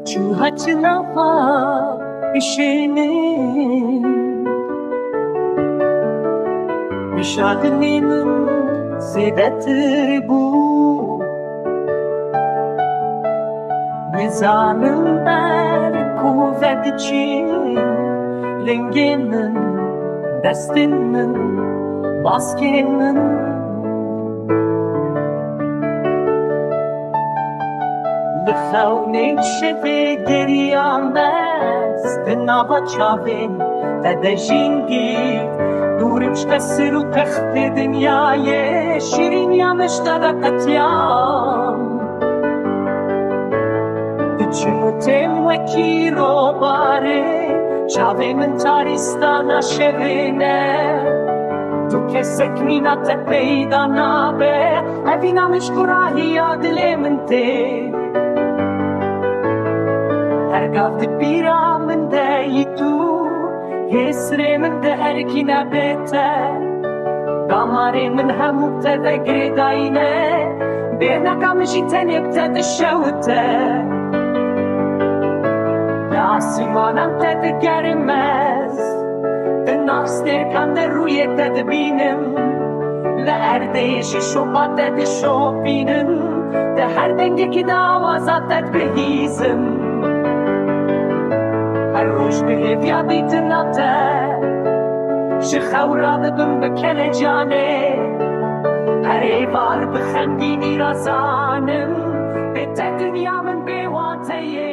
جوهتنا işinin Müşahidinin zedettir bu Nizamın der kuvvet için Lenginin, destinin, maskenin Lüfevnik şefi geriyamez Dınava çavin ve de jingit Durim şkesir u tehti dünyayı Şirin yamışta da katyam Dçinu tem veki robare Çavimin taristana şerine Tu kesek mina te peydana be Evina mişkurahi adilimin te Ergav de bira min de yitu Hesre min de erkina bete Damare min hemu te de gredayne Bena kamışi tenip te de şevte Asimanam te de germez De nafster kan de ruye te de binim Le erdeşi şoba te de şobinim De her dengeki davaza te de behizim الروش به بیابیت نته شخورا دبم بکل جانه هر بار بخندینی رزانم به دنیا من بیواته